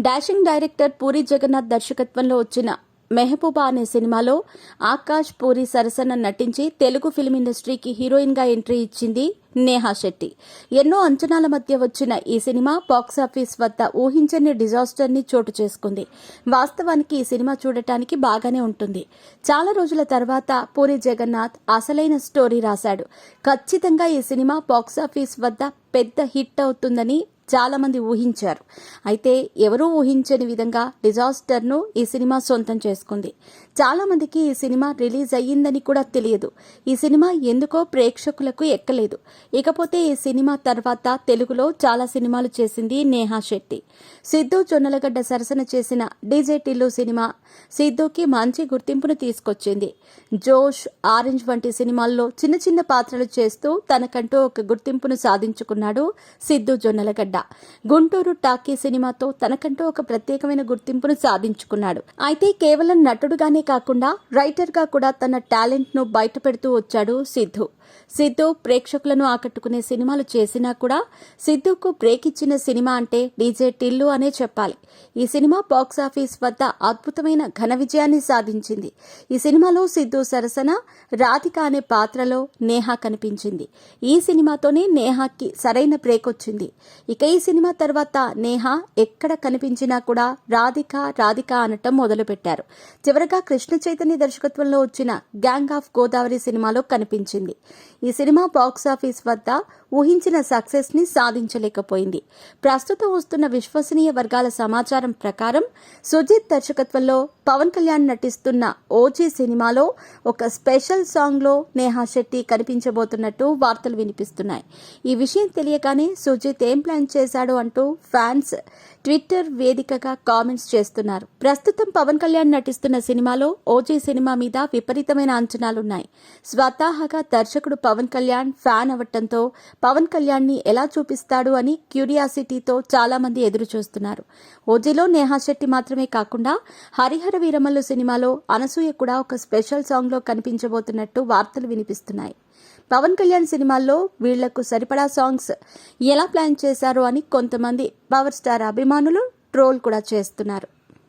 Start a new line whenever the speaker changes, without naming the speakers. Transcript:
Dashing director puri Jagannadh దర్శకత్వంలో వచ్చిన మెహబూబా అనే సినిమాలో ఆకాష్ పూరి సరసన నటించి తెలుగు ఫిల్మ్ ఇండస్ట్రీకి హీరోయిన్ గా ఎంట్రీ ఇచ్చింది నేహా శెట్టి. ఎన్నో అంచనాల మధ్య వచ్చిన ఈ సినిమా బాక్సాఫీస్ వద్ద ఊహించని డిజాస్టర్ ని చోటు చేసుకుంది. వాస్తవానికి ఈ సినిమా చూడటానికి బాగానే ఉంటుంది. చాలా రోజుల తర్వాత పూరి జగన్నాథ్ అసలైన స్టోరీ రాశాడు. ఖచ్చితంగా ఈ సినిమా బాక్సాఫీస్ వద్ద పెద్ద హిట్ అవుతుందని చాలా మంది ఊహించారు. అయితే ఎవరూ ఊహించని విధంగా డిజాస్టర్ను ఈ సినిమా సొంతం చేసుకుంది. చాలా మందికి ఈ సినిమా రిలీజ్ అయ్యిందని కూడా తెలియదు. ఈ సినిమా ఎందుకో ప్రేక్షకులకు ఎక్కలేదు. ఇకపోతే ఈ సినిమా తర్వాత తెలుగులో చాలా సినిమాలు చేసింది నేహా శెట్టి. సిద్ధు జొన్నలగడ్డ సరసన చేసిన డీజే టిల్లు సినిమా సిద్ధుకి మంచి గుర్తింపును తీసుకొచ్చింది. జోష్, ఆరెంజ్ వంటి సినిమాల్లో చిన్న చిన్న పాత్రలు చేస్తూ తనకంటూ ఒక గుర్తింపును సాధించుకున్నాడు సిద్ధు జొన్నలగడ్డ. గుంటూరు టాకీ సినిమాతో తనకంటూ ఒక ప్రత్యేకమైన గుర్తింపును సాధించుకున్నాడు. అయితే కేవలం నటుడుగానే కాకుండా రైటర్ గా కూడా తన టాలెంట్ ను బయటపెడుతూ వచ్చాడు సిద్ధు ప్రేక్షకులను ఆకట్టుకునే సినిమాలు చేసినా కూడా సిద్ధుకు బ్రేక్ ఇచ్చిన సినిమా అంటే డీజే టిల్లు అనే చెప్పాలి. ఈ సినిమా బాక్సాఫీస్ వద్ద అద్భుతమైన ఘన విజయాన్ని సాధించింది. ఈ సినిమాలో సిద్ధు సరసన రాధిక అనే పాత్రలో నేహా కనిపించింది. ఈ సినిమాతోనే నేహాకి సరైన బ్రేక్ వచ్చింది. ఇక ఈ సినిమా తర్వాత నేహా ఎక్కడ కనిపించినా కూడా రాధిక అనటం మొదలుపెట్టారు. చివరగా కృష్ణ చైతన్య దర్శకత్వంలో వచ్చిన గ్యాంగ్ ఆఫ్ గోదావరి సినిమాలో కనిపించింది. ఈ సినిమా బాక్సాఫీస్ వద్ద ఊహించిన సక్సెస్ ని సాధించలేకపోయింది. ప్రస్తుతం వస్తున్న విశ్వసనీయ వర్గాల సమాచారం ప్రకారం సుజిత్ దర్శకత్వంలో పవన్ కళ్యాణ్ నటిస్తున్న ఓజీ సినిమాలో ఒక స్పెషల్ సాంగ్ లో నేహా శెట్టి కనిపించబోతున్నట్టు వార్తలు వినిపిస్తున్నాయి. ఈ విషయం తెలియగానే సుజిత్ ఏం ప్లాన్ చేశాడు అంటూ ఫ్యాన్స్ ట్విట్టర్ వేదికగా కామెంట్స్ చేస్తున్నారు. ప్రస్తుతం పవన్ కళ్యాణ్ నటిస్తున్న సినిమాలో ఓజీ సినిమా మీద విపరీతమైన అంచనాలున్నాయి. స్వతహాగా దర్శకుడు పవన్ కళ్యాణ్ ఫ్యాన్ అవ్వటంతో పవన్ కళ్యాణ్ ని ఎలా చూపిస్తాడు అని క్యూరియాసిటీతో చాలా మంది ఎదురు చూస్తున్నారు. ఓజీలో నేహా శెట్టి మాత్రమే కాకుండా హరిహర వీరమల్లు సినిమాలో అనసూయ కూడా ఒక స్పెషల్ సాంగ్ లో కనిపించబోతున్నట్టు వార్తలు వినిపిస్తున్నాయి. పవన్ కళ్యాణ్ సినిమాల్లో వీళ్లకు సరిపడా సాంగ్స్ ఎలా ప్లాన్ చేశారో అని కొంతమంది పవర్ స్టార్ అభిమానులు ట్రోల్ కూడా చేస్తున్నారు.